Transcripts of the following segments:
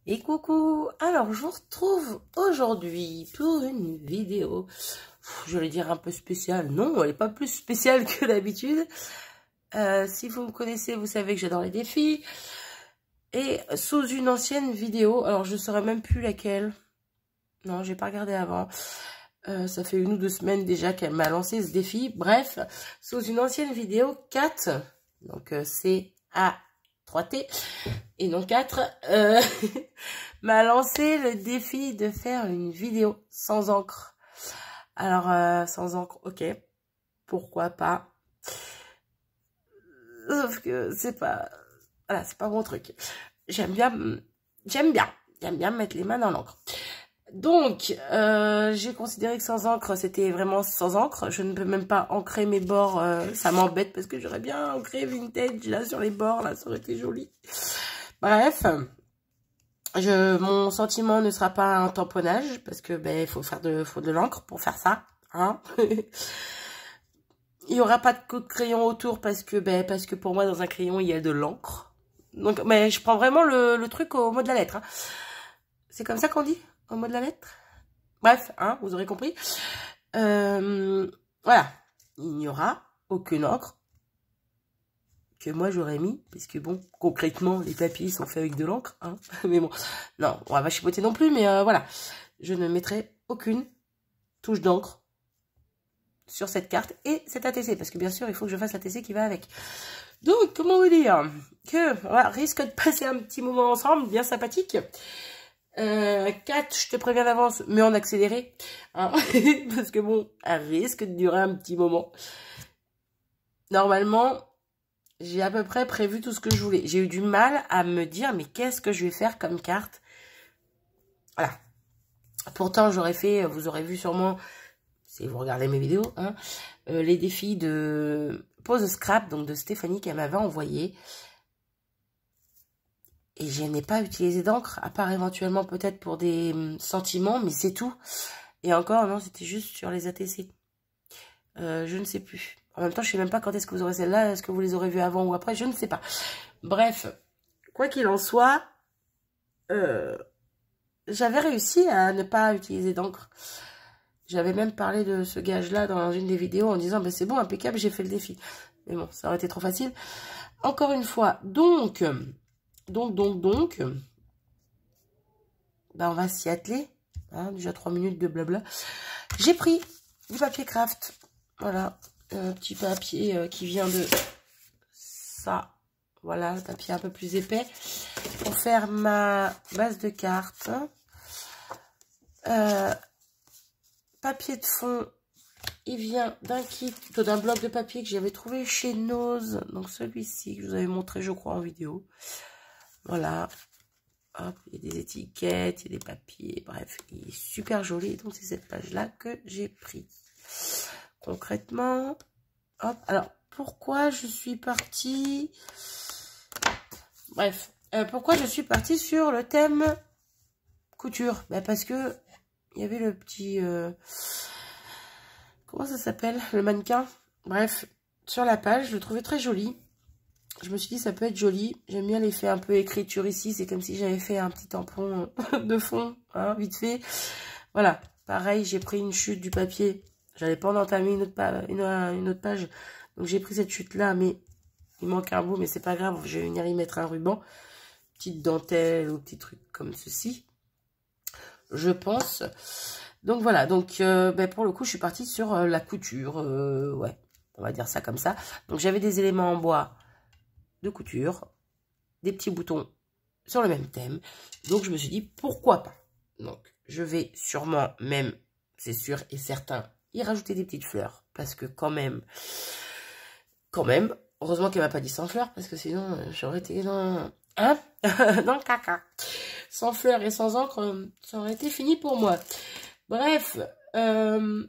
Et coucou, alors je vous retrouve aujourd'hui pour une vidéo, je vais dire un peu spéciale. Non, elle n'est pas plus spéciale que d'habitude. Si vous me connaissez, vous savez que j'adore les défis. Et sous une ancienne vidéo, alors je ne saurais même plus laquelle. Non, j'ai pas regardé avant. Ça fait 1 ou 2 semaines déjà qu'elle m'a lancé ce défi. Bref, sous une ancienne vidéo, Kat, donc C-A-3-T, et non 4, m'a lancé le défi de faire une vidéo sans encre. Alors, sans encre, ok, pourquoi pas. Sauf que c'est pas, voilà, c'est pas mon truc. J'aime bien mettre les mains dans l'encre. Donc, j'ai considéré que sans encre, c'était vraiment sans encre. Je ne peux même pas ancrer mes bords. Ça m'embête parce que j'aurais bien ancré vintage là sur les bords. Là, ça aurait été joli. Bref, mon sentiment ne sera pas un tamponnage parce que ben faut de l'encre pour faire ça. Hein. Il y aura pas de coup de crayon autour parce que pour moi dans un crayon il y a de l'encre. Donc, mais je prends vraiment le truc au mot de la lettre. Hein. C'est comme ça qu'on dit? Au mot de la lettre. Bref, hein, vous aurez compris. Voilà. Il n'y aura aucune encre que moi j'aurais mis. Puisque bon, concrètement, les papiers sont faits avec de l'encre. Hein. Mais bon, non, on va pas chipoter non plus. Mais voilà. Je ne mettrai aucune touche d'encre sur cette carte et cet ATC. Parce que bien sûr, il faut que je fasse l'ATC qui va avec. Donc, comment vous dire que voilà, risque de passer un petit moment ensemble, bien sympathique. 4, je te préviens d'avance, mais en accéléré. Hein parce que bon, elle risque de durer un petit moment. Normalement, j'ai à peu près prévu tout ce que je voulais. J'ai eu du mal à me dire, mais qu'est-ce que je vais faire comme carte? Voilà. Pourtant, j'aurais fait, vous aurez vu sûrement, si vous regardez mes vidéos, hein, les défis de Pose Scrap, donc de Stéphanie, qu'elle m'avait envoyé. Et je n'ai pas utilisé d'encre, à part éventuellement peut-être pour des sentiments, mais c'est tout. Et encore, non, c'était juste sur les ATC. Je ne sais plus. En même temps, je ne sais même pas quand est-ce que vous aurez celle-là. Est-ce que vous les aurez vues avant ou après? Je ne sais pas. Bref, quoi qu'il en soit, j'avais réussi à ne pas utiliser d'encre. J'avais même parlé de ce gage-là dans une des vidéos en disant, ben, c'est bon, impeccable, j'ai fait le défi. Mais bon, ça aurait été trop facile. Encore une fois, donc... Ben on va s'y atteler. Hein, déjà 3 minutes de blabla. J'ai pris du papier craft. Voilà. Un petit papier qui vient de ça. Voilà, le papier un peu plus épais. Pour faire ma base de cartes. Papier de fond. Il vient d'un kit, plutôt d'un bloc de papier que j'avais trouvé chez Nose. Donc celui-ci que je vous avais montré, je crois, en vidéo. Voilà, hop, il y a des étiquettes, il y a des papiers, bref, il est super joli. Donc c'est cette page-là que j'ai pris. Concrètement, hop, alors pourquoi je suis partie... Bref, pourquoi je suis partie sur le thème couture? Ben parce que il y avait le petit... comment ça s'appelle? Le mannequin. Bref, sur la page, je le trouvais très joli. Je me suis dit, ça peut être joli. J'aime bien l'effet un peu écriture ici. C'est comme si j'avais fait un petit tampon de fond, hein, vite fait. Voilà. Pareil, j'ai pris une chute du papier. J'allais pas en entamer une autre page. Donc, j'ai pris cette chute-là, mais il manque un bout, mais c'est pas grave. Je vais venir y mettre un ruban. Petite dentelle ou petit truc comme ceci. Je pense. Donc, voilà. Donc, ben, pour le coup, je suis partie sur la couture. Ouais, on va dire ça comme ça. Donc, j'avais des éléments en bois de couture, des petits boutons sur le même thème. Donc, je me suis dit, pourquoi pas? Donc, je vais sûrement même, c'est sûr et certain, y rajouter des petites fleurs. Parce que quand même, heureusement qu'elle m'a pas dit sans fleurs, parce que sinon, j'aurais été dans... Hein? Dans le caca. Sans fleurs et sans encre, ça aurait été fini pour moi. Bref, ben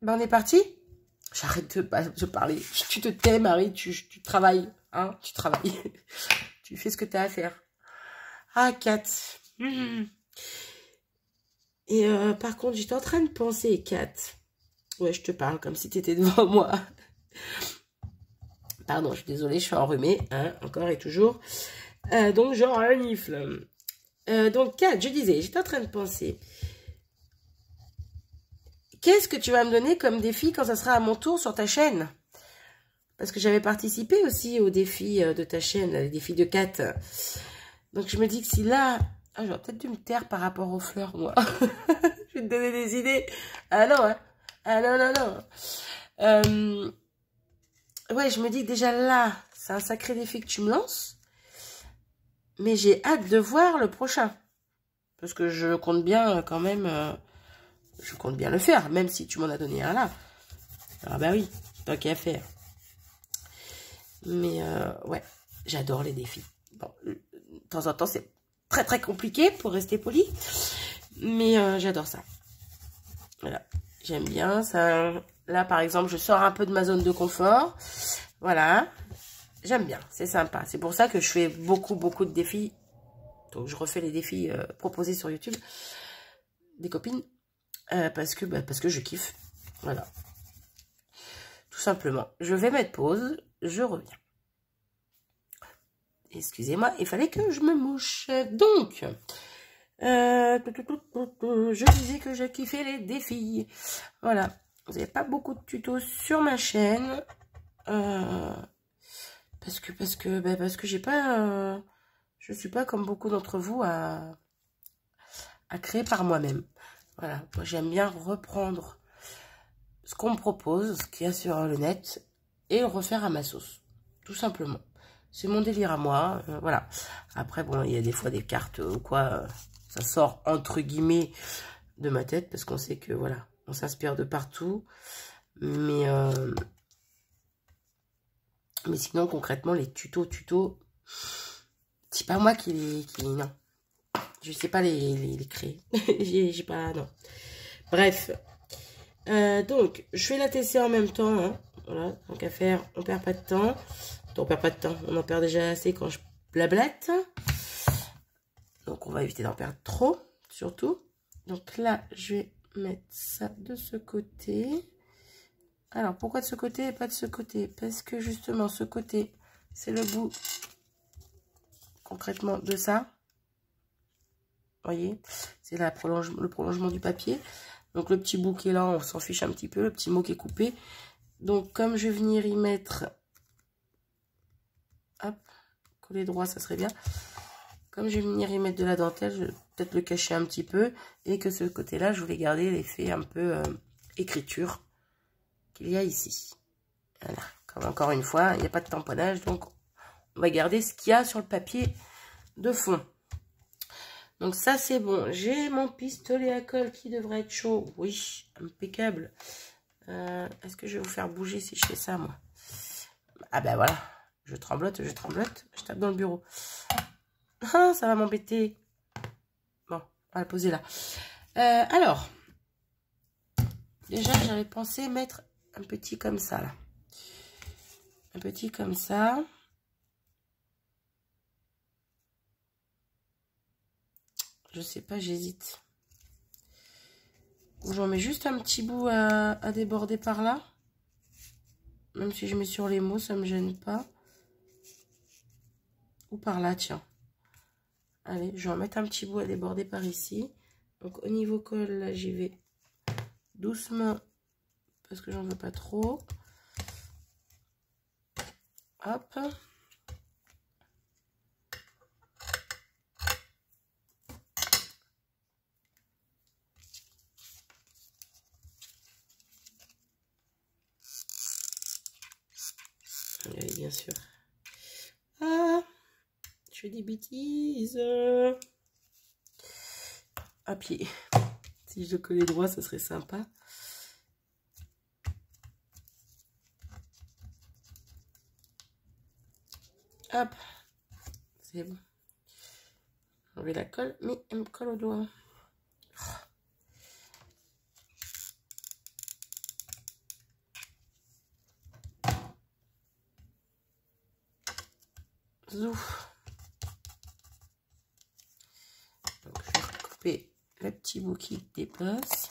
on est parti. J'arrête de parler. Tu te tais, Marie, tu travailles. Hein, tu travailles. Tu fais ce que tu as à faire. Ah, Kat. Et par contre, j'étais en train de penser, Kat. Ouais, je te parle comme si tu étais devant moi. Pardon, je suis désolée, je suis enrhumée. Hein, encore et toujours. Donc, genre, un nifle. Donc, Kat, je disais, j'étais en train de penser. Qu'est-ce que tu vas me donner comme défi quand ça sera à mon tour sur ta chaîne? Parce que j'avais participé aussi au défi de ta chaîne, les défis de Kat. Donc, je me dis que si là... Ah, j'aurais peut-être dû me taire par rapport aux fleurs, moi. Je vais te donner des idées. Ah non, hein. Ah non, non, non. Ouais, je me dis que déjà là, c'est un sacré défi que tu me lances. Mais j'ai hâte de voir le prochain. Parce que je compte bien quand même... je compte bien le faire, même si tu m'en as donné un là. Ah bah oui, tant qu'à faire. Mais ouais, j'adore les défis. Bon, de temps en temps, c'est très très compliqué pour rester poli. Mais j'adore ça. Voilà, j'aime bien ça. Là, par exemple, je sors un peu de ma zone de confort. Voilà, j'aime bien, c'est sympa. C'est pour ça que je fais beaucoup de défis. Donc, je refais les défis proposés sur YouTube des copines. Parce que je kiffe. Voilà. Tout simplement. Je vais mettre pause. Je reviens. Excusez-moi, il fallait que je me mouche. Donc, je disais que je kiffais les défis. Voilà. Vous n'avez pas beaucoup de tutos sur ma chaîne. Parce que j'ai pas... je suis pas comme beaucoup d'entre vous à créer par moi-même. Voilà. Moi, j'aime bien reprendre ce qu'on me propose, ce qu'il y a sur le net, et le refaire à ma sauce. Tout simplement. C'est mon délire à moi. Voilà. Après, bon, il y a des fois des cartes ou quoi. Ça sort entre guillemets de ma tête, parce qu'on sait que, voilà, on s'inspire de partout. Mais sinon, concrètement, les tutos, c'est pas moi qui les... Non. Je sais pas les créer. J'ai pas... Non. Bref. Donc, je fais la TC en même temps. Hein. Voilà. Tant qu'à faire, on perd pas de temps. On perd pas de temps. On en perd déjà assez quand je blablate. Donc, on va éviter d'en perdre trop, surtout. Donc là, je vais mettre ça de ce côté. Alors, pourquoi de ce côté et pas de ce côté? Parce que justement, ce côté, c'est le bout, concrètement, de ça. Vous voyez? C'est le prolongement du papier. Donc, le petit bout qui est là, on s'en fiche un petit peu. Le petit mot qui est coupé. Donc, comme je vais venir y mettre... Hop, coller droit, ça serait bien. Comme je vais venir y mettre de la dentelle, je vais peut-être le cacher un petit peu. Et que ce côté-là, je voulais garder l'effet un peu écriture qu'il y a ici. Voilà. Comme encore une fois, il n'y a pas de tamponnage. Donc, on va garder ce qu'il y a sur le papier de fond. Donc, ça, c'est bon. J'ai mon pistolet à colle qui devrait être chaud. Oui, impeccable. Est-ce que je vais vous faire bouger si je fais ça, moi? Ah ben voilà. Je tremblote. Je tape dans le bureau. Ah, ça va m'embêter. Bon, on va la poser là. Alors, déjà, j'avais pensé mettre un petit comme ça, là. Un petit comme ça. Je sais pas, j'hésite. Ou j'en mets juste un petit bout à déborder par là. Même si je mets sur les mots, ça me gêne pas. Ou par là, tiens. Allez, je vais en mettre un petit bout à déborder par ici. Donc, au niveau colle, là, j'y vais doucement. Parce que j'en veux pas trop. Hop. Oui, bien sûr. Ah, je fais des bêtises. À pied. Si je le collais droit, ça serait sympa. Hop. C'est bon. Enlever la colle, mais elle me colle au doigt. Zouf. Donc, je vais recouper le petit bout qui déplace.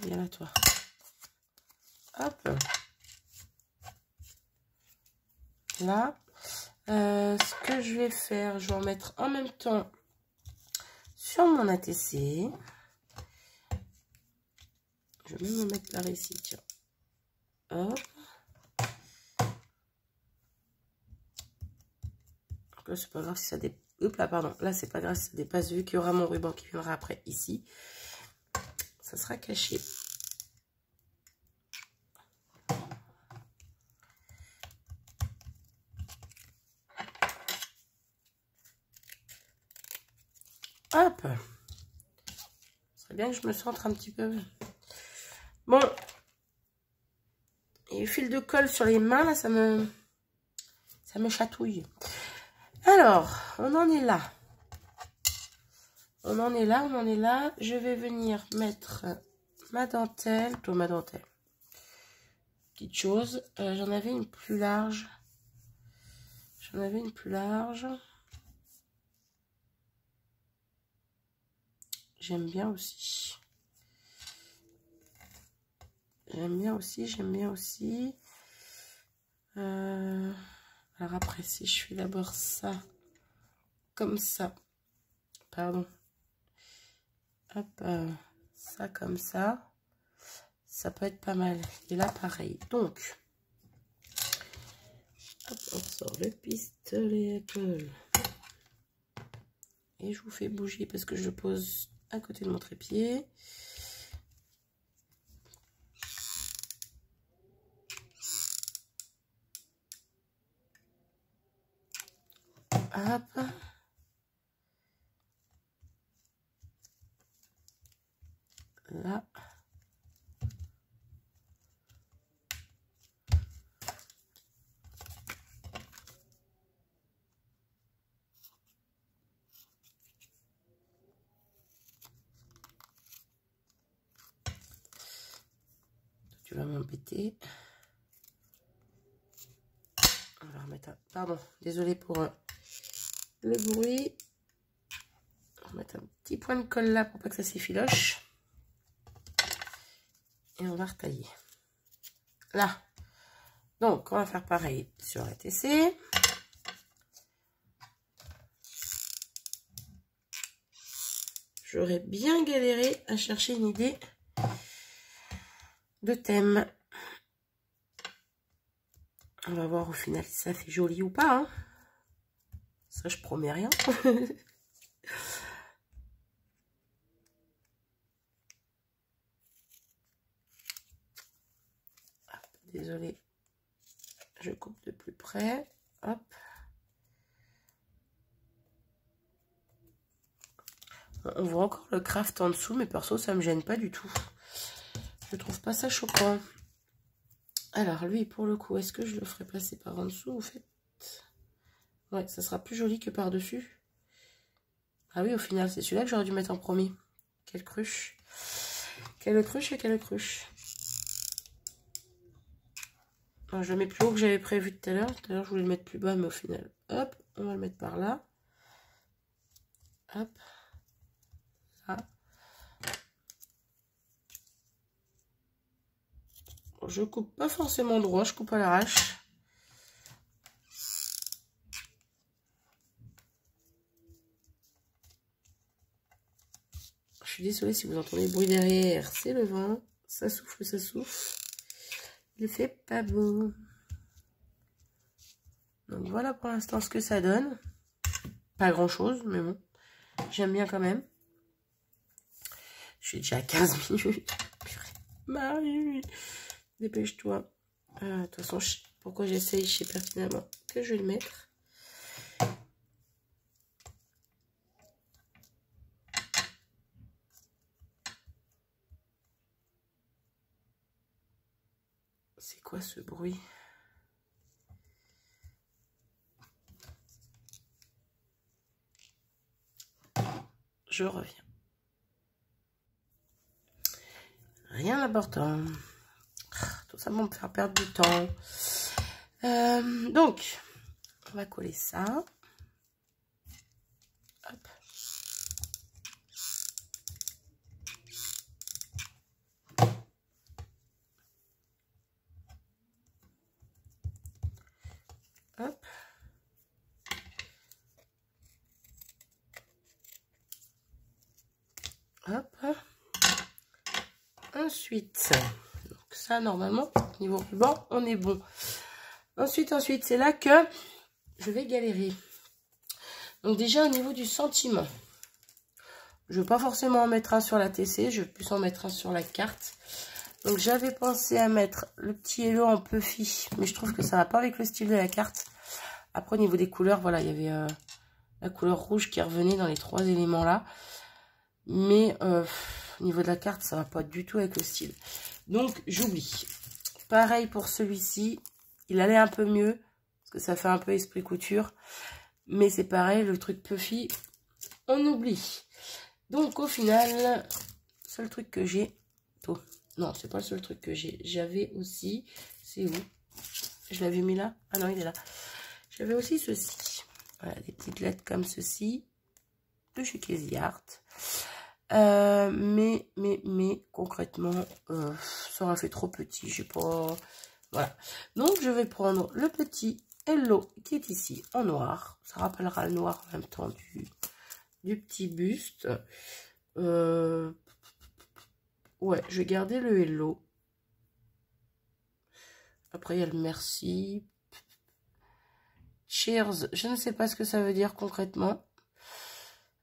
Viens là, toi. Hop. Là. Ce que je vais faire, je vais en mettre en même temps sur mon ATC. Je vais même me mettre par ici, tiens. Hop. Donc là, c'est pas grave si ça dépasse. Hop là, pardon. Là, c'est pas grave si ça dépasse, vu qu'il y aura mon ruban qui viendra après ici. Ça sera caché. Hop. Ce serait bien que je me centre un petit peu. Bon. Et le fil de colle sur les mains, là, ça me chatouille. Alors, on en est là. On en est là, on en est là. Je vais venir mettre ma dentelle. Plutôt ma dentelle. Petite chose. J'en avais une plus large. J'en avais une plus large. J'aime bien aussi. J'aime bien aussi, j'aime bien aussi. Alors après, si je fais d'abord ça, comme ça. Pardon. Hop, ça comme ça. Ça peut être pas mal. Et là, pareil. Donc, hop, on sort le pistolet à colle. Et je vous fais bouger parce que je le pose à côté de mon trépied. Hop. Là. Tu vas m'embêter. On va remettre un... Pardon, désolé pour le bruit. On va mettre un petit point de colle là pour pas que ça s'effiloche. Et on va retailler. Là. Donc, on va faire pareil sur la TC. J'aurais bien galéré à chercher une idée de thème. On va voir au final si ça fait joli ou pas. Hein. Ça, je promets rien. Désolée. Je coupe de plus près. Hop. On voit encore le craft en dessous, mais perso, ça me gêne pas du tout. Je trouve pas ça choquant. Alors, lui, pour le coup, est-ce que je le ferai passer par en dessous, au fait? Ouais, ça sera plus joli que par-dessus. Ah oui, au final, c'est celui-là que j'aurais dû mettre en premier. Quelle cruche. Quelle cruche et quelle cruche. Alors, je le mets plus haut que j'avais prévu tout à l'heure. Tout à l'heure, je voulais le mettre plus bas, mais au final, hop, on va le mettre par là. Hop. Là. Bon, je coupe pas forcément droit, je coupe à l'arrache. Je suis désolée si vous entendez le bruit derrière, c'est le vent. Ça souffle, ça souffle. Il fait pas beau. Donc voilà pour l'instant ce que ça donne. Pas grand chose, mais bon. J'aime bien quand même. Je suis déjà à 15 minutes. Marie, dépêche-toi. De toute façon, pourquoi j'essaye, je sais pertinemment que je vais le mettre. C'est quoi ce bruit? Je reviens. Rien d'important. Tout ça pour me faire perdre du temps. Donc, on va coller ça. Hop. Hop. Hop. Ensuite, donc ça, normalement, niveau ruban, on est bon. Ensuite, c'est là que je vais galérer. Donc déjà, au niveau du sentiment, je ne vais pas forcément en mettre un sur la TC, je vais plus en mettre un sur la carte. Donc j'avais pensé à mettre le petit Hello en Puffy, mais je trouve que ça va pas avec le style de la carte. Après, au niveau des couleurs, voilà, il y avait la couleur rouge qui revenait dans les 3 éléments là. Mais au niveau de la carte, ça va pas du tout avec le style. Donc, j'oublie. Pareil pour celui-ci. Il allait un peu mieux, parce que ça fait un peu esprit couture. Mais c'est pareil, le truc Puffy, on oublie. Donc, au final, seul truc que j'ai... Oh, non, c'est pas le seul truc que j'ai. J'avais aussi... C'est où? Je l'avais mis là? Ah non, il est là. J'avais aussi ceci. Voilà, des petites lettres comme ceci. De chez Crazy Art. Mais concrètement, ça aurait fait trop petit. Je sais pas... Voilà. Donc, je vais prendre le petit Hello qui est ici en noir. Ça rappellera le noir en même temps du petit buste. Ouais, je vais garder le Hello. Après, il y a le merci. Cheers. Je ne sais pas ce que ça veut dire concrètement.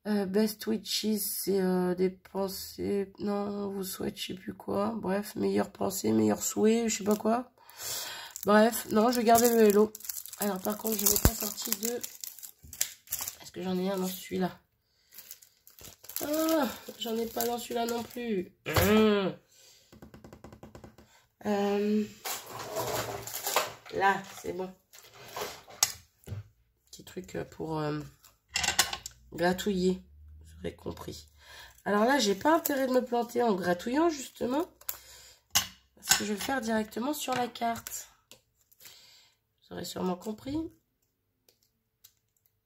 Best wishes, c'est des pensées. Non, vous souhaite, je sais plus quoi. Bref, meilleure pensée, meilleur souhait, je sais pas quoi. Bref, non, je vais garder le Hello. Alors, par contre, je n'ai pas sorti de... Est-ce que j'en ai un dans celui-là? Ah, j'en ai pas dans celui-là non plus. Là, c'est bon. Petit truc pour gratouiller, vous aurez compris. Alors là, j'ai pas intérêt de me planter en gratouillant, justement. Parce que je vais le faire directement sur la carte. Vous aurez sûrement compris.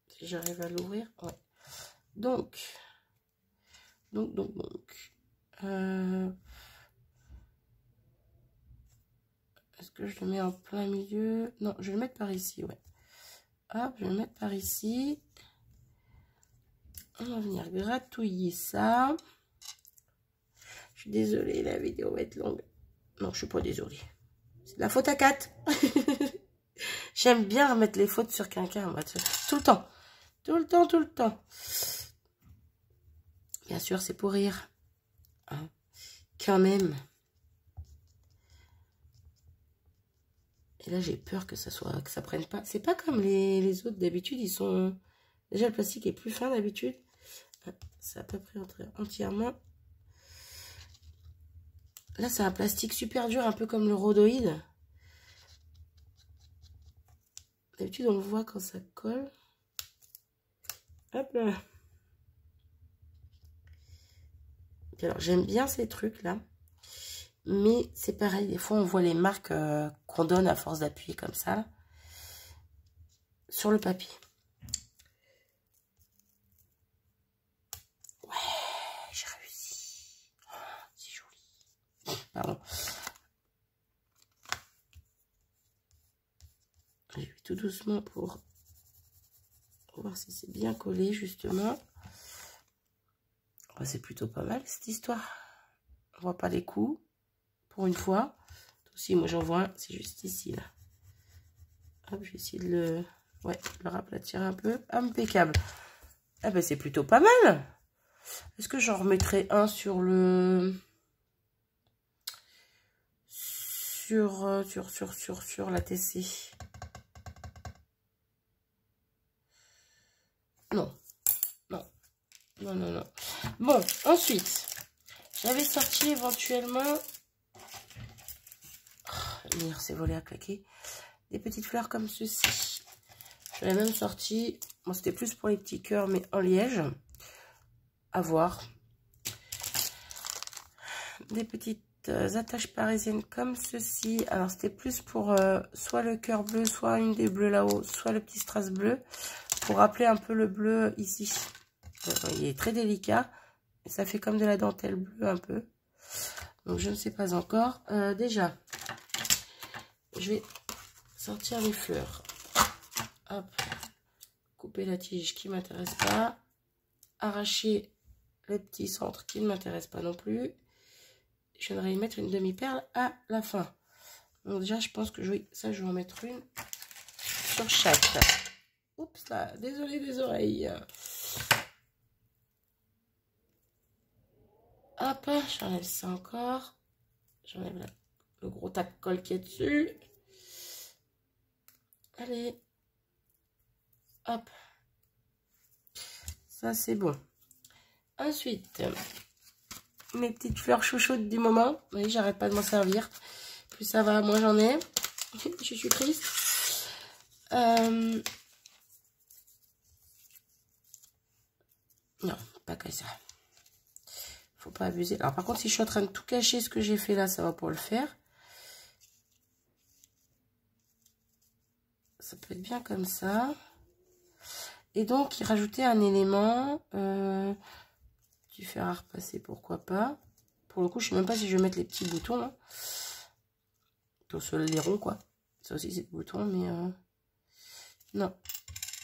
Si j'arrive à l'ouvrir. Ouais. Donc. Est-ce que je le mets en plein milieu? Non, je vais le mettre par ici, ouais. Hop, je vais le mettre par ici. On va venir gratouiller ça. Je suis désolée, la vidéo va être longue. Non, je suis pas désolée. C'est de la faute à Kat. J'aime bien remettre les fautes sur quelqu'un. Tout le temps. Tout le temps, tout le temps. Bien sûr, c'est pour rire. Hein, quand même. Et là, j'ai peur que ça prenne pas. C'est pas comme les autres d'habitude. Ils sont... Déjà, le plastique est plus fin d'habitude. Ça a à peu près entièrement. Là, c'est un plastique super dur, un peu comme le rhodoïde. D'habitude, on le voit quand ça colle. Hop là. Alors, j'aime bien ces trucs-là. Mais c'est pareil, des fois, on voit les marques qu'on donne à force d'appuyer comme ça. Sur le papier. Ouais, j'ai réussi. Oh, c'est joli. Pardon. Je vais tout doucement pour voir si c'est bien collé, justement. Oh, c'est plutôt pas mal, cette histoire. On voit pas les coups, pour une fois. Aussi, moi, j'en vois un, c'est juste ici, là. Hop, je vais essayer de le raplatir un peu. Impeccable. Ah ben, c'est plutôt pas mal. Est-ce que j'en remettrai un sur le... Sur la TC? Non. Non. Non, non, non. Bon, ensuite, j'avais sorti éventuellement... Oh, merde, c'est volé à claquer. Des petites fleurs comme ceci. J'avais même sorti... Bon, c'était plus pour les petits cœurs, mais en liège. À voir. Des petites attaches parisiennes comme ceci. Alors, c'était plus pour soit le cœur bleu, soit une des bleus là-haut, soit le petit strass bleu. Pour rappeler un peu le bleu ici. Il est très délicat. Et ça fait comme de la dentelle bleue un peu. Donc, je ne sais pas encore. Déjà, je vais sortir les fleurs. Hop. Couper la tige qui ne m'intéresse pas. Arracher le petit centre qui ne m'intéresse pas non plus. Je viendrai y mettre une demi-perle à la fin. Donc déjà, je pense que oui, ça, je vais en mettre une sur chaque. Oups là, désolé des oreilles. Hop, j'enlève ça encore. J'enlève le gros tas de colle qui est dessus. Allez. Hop. Ça, c'est bon. Ensuite, mes petites fleurs chouchoutes du moment. Vous voyez, j'arrête pas de m'en servir. Plus ça va, moins j'en ai. Je suis triste. Non, pas que ça. Faut pas abuser. Alors par contre, si je suis en train de tout cacher ce que j'ai fait là, ça va pour le faire. Ça peut être bien comme ça. Et donc, y rajouter un élément. Du fer à repasser, pourquoi pas. Pour le coup, je sais même pas si je vais mettre les petits boutons là. Les ronds quoi. Ça aussi c'est des boutons, mais non.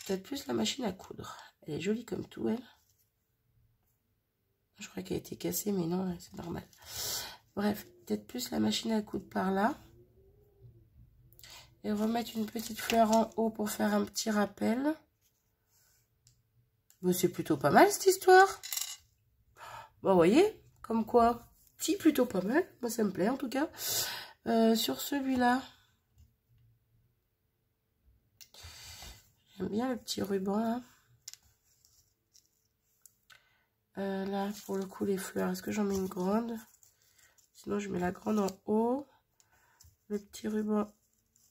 Peut-être plus la machine à coudre. Elle est jolie comme tout, elle. Je crois qu'elle a été cassée, mais non, c'est normal. Bref, peut-être plus la machine à coudre par là. Et remettre une petite fleur en haut pour faire un petit rappel. Bon, c'est plutôt pas mal cette histoire. Bon, vous voyez, comme quoi, si, plutôt pas mal. Moi, ça me plaît en tout cas. Sur celui-là, j'aime bien le petit ruban là. Là, pour le coup, les fleurs, est-ce que j'en mets une grande? Sinon, je mets la grande en haut. Le petit ruban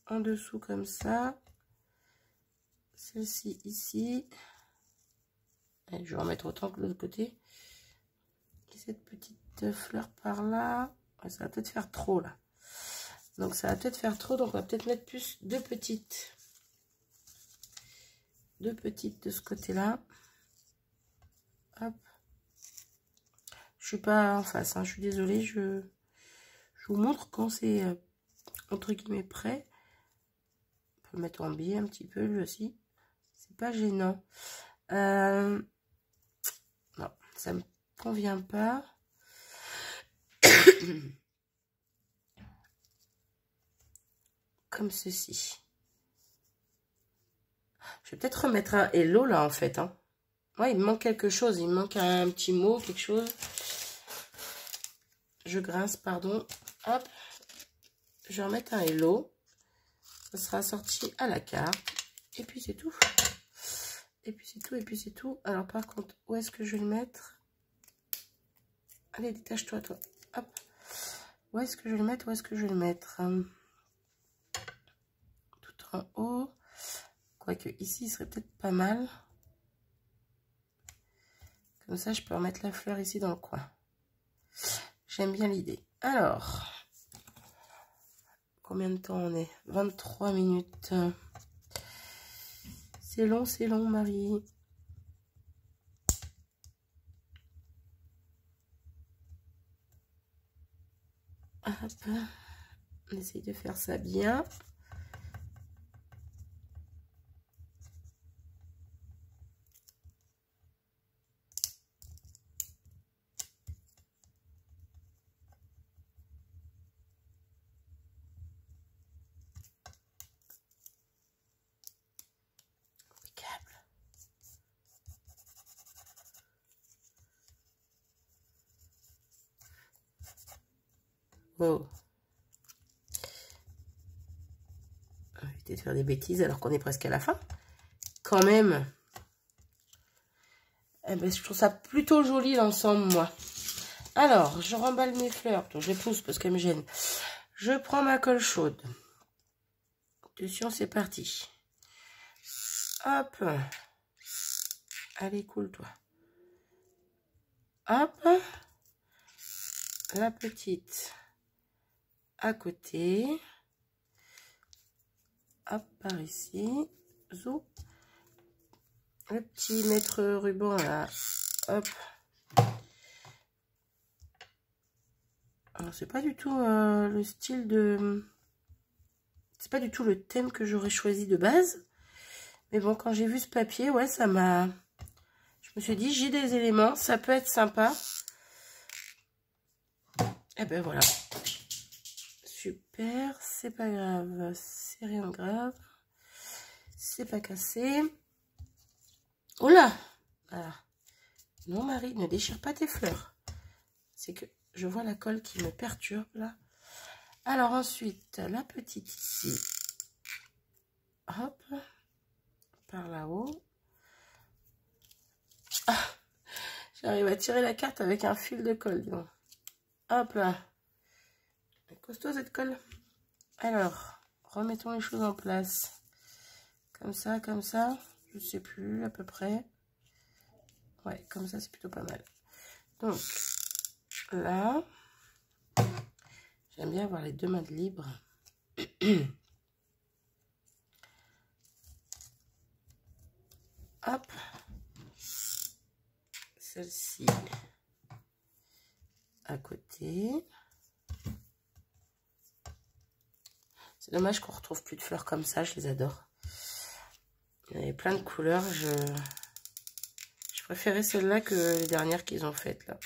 en dessous comme ça. Celle-ci ici. Allez, je vais en mettre autant que de l'autre côté. Et cette petite fleur par là. Ouais, ça va peut-être faire trop là. Donc ça va peut-être faire trop. Donc on va peut-être mettre plus deux petites. Deux petites de ce côté-là. Hop. Je suis pas en face, hein, je suis désolée, je vous montre quand c'est entre guillemets prêt. On peut le mettre en biais un petit peu lui aussi. C'est pas gênant. Non, ça me convient pas. Comme ceci. Je vais peut-être remettre un hello là en fait. Hein. Ouais, il me manque quelque chose. Il me manque un petit mot, quelque chose. Je grince, pardon. Hop. Je vais remettre un hello. Ça sera sorti à la carte. Et puis c'est tout. Et puis c'est tout, et puis c'est tout. Alors par contre, où est-ce que je vais le mettre? Allez, détache-toi, toi. Hop. Où est-ce que je vais le mettre? Où est-ce que je vais le mettre? Tout en haut. Quoique ici, il serait peut-être pas mal. Comme ça, je peux remettre la fleur ici dans le coin. J'aime bien l'idée. Alors, combien de temps on est? 23 minutes. C'est long, Marie. Hop. On essaye de faire ça bien. Wow. On va éviter de faire des bêtises alors qu'on est presque à la fin. Quand même. Eh ben, je trouve ça plutôt joli l'ensemble, moi. Alors, je remballe mes fleurs. Donc, je les pousse parce qu'elles me gênent. Je prends ma colle chaude. Attention, c'est parti. Hop. Allez, coule-toi. Hop. La petite à côté. Hop, par ici. Zou. Le petit mètre ruban là. Hop. Alors, c'est pas du tout le style de... C'est pas du tout le thème que j'aurais choisi de base. Mais bon, quand j'ai vu ce papier, ouais, ça m'a... Je me suis dit, j'ai des éléments, ça peut être sympa. Et ben voilà. Super, c'est pas grave, c'est rien de grave. C'est pas cassé. Oula! Voilà. Non, Marie, ne déchire pas tes fleurs. C'est que je vois la colle qui me perturbe là. Alors ensuite, la petite ici. Hop. Par là-haut. Ah, j'arrive à tirer la carte avec un fil de colle. Disons. Hop là. Costaud cette colle. Alors, remettons les choses en place. Comme ça, comme ça. Je sais plus, à peu près. Ouais, comme ça, c'est plutôt pas mal. Donc, là. J'aime bien avoir les deux mains de libre. Hop. Celle-ci à côté. C'est dommage qu'on retrouve plus de fleurs comme ça, je les adore. Il y avait plein de couleurs, je préférais celle-là que les dernières qu'ils ont faites là.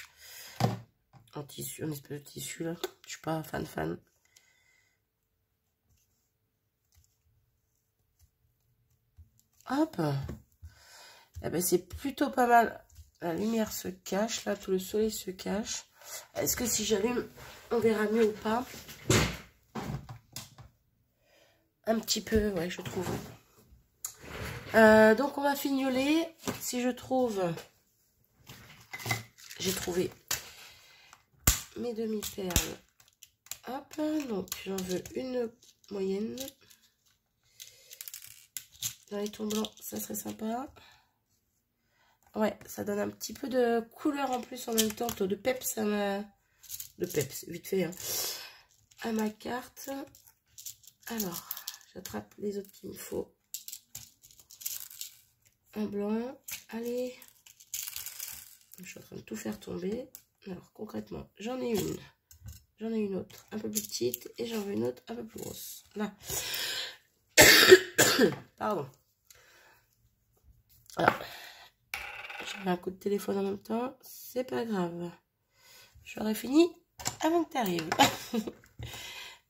En tissu, en espèce de tissu là. Je suis pas fan. Hop. Eh ben c'est plutôt pas mal. La lumière se cache là, tout le soleil se cache. Est-ce que si j'allume, on verra mieux ou pas? Un petit peu, ouais, je trouve. Donc on va fignoler. Si je trouve, j'ai trouvé mes demi-perles. Hop, donc j'en veux une moyenne. Dans les tons blancs, ça serait sympa. Ouais, ça donne un petit peu de couleur en plus en même temps. De peps à ma... De peps, vite fait. Hein. À ma carte. Alors, j'attrape les autres qu'il me faut. En blanc. Allez. Je suis en train de tout faire tomber. Alors, concrètement, j'en ai une. J'en ai une autre un peu plus petite. Et j'en veux une autre un peu plus grosse. Là. Pardon. Alors. J'ai un coup de téléphone en même temps. C'est pas grave. J'aurais fini avant que tu arrives.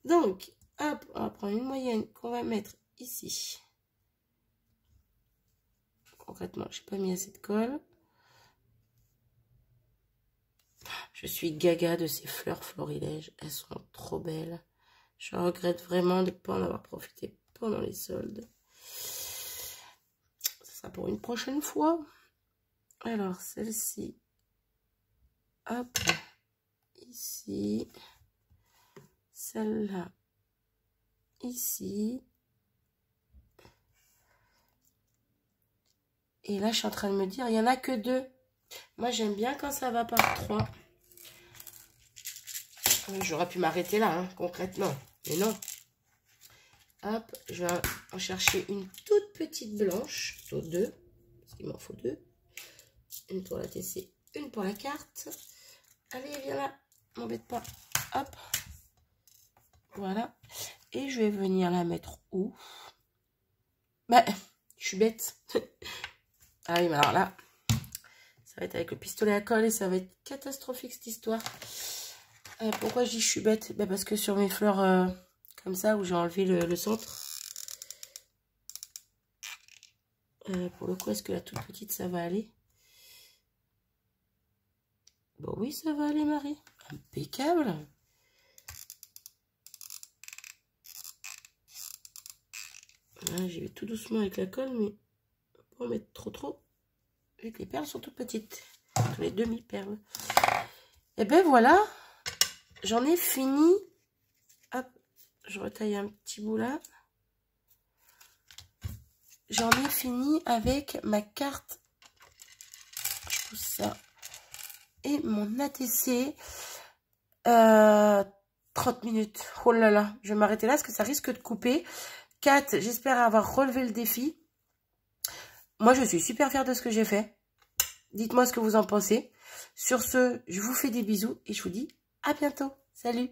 Donc, hop, on va prendre une moyenne qu'on va mettre ici. Concrètement, j'ai pas mis assez de colle. Je suis gaga de ces fleurs florilèges. Elles sont trop belles. Je regrette vraiment de ne pas en avoir profité pendant les soldes. Ça sera pour une prochaine fois. Alors, celle-ci. Hop. Ici. Celle-là. Ici. Et là, je suis en train de me dire, il n'y en a que 2. Moi, j'aime bien quand ça va par 3. J'aurais pu m'arrêter là, hein, concrètement. Mais non. Hop, je vais en chercher une toute petite blanche. Plutôt 2. Parce qu'il m'en faut 2. Une pour la TC, une pour la carte. Allez, viens là. M'embête pas. Hop. Voilà. Et je vais venir la mettre où? Bah, je suis bête. Ah oui, mais alors là, ça va être avec le pistolet à colle et ça va être catastrophique cette histoire. Pourquoi je dis je suis bête? Bah parce que sur mes fleurs comme ça, où j'ai enlevé le centre, pour le coup, est-ce que la toute petite, ça va aller? Bon oui, ça va aller, Marie. Impeccable. J'y vais tout doucement avec la colle, mais pas en mettre trop. Vu que les perles sont toutes petites. Tous les demi-perles. Et ben voilà. J'en ai fini. Hop. Je retaille un petit bout là. J'en ai fini avec ma carte. Je pousse ça. Et mon ATC. 30 minutes. Oh là là. Je vais m'arrêter là parce que ça risque de couper. 4, j'espère avoir relevé le défi. Moi, je suis super fière de ce que j'ai fait. Dites-moi ce que vous en pensez. Sur ce, je vous fais des bisous et je vous dis à bientôt. Salut!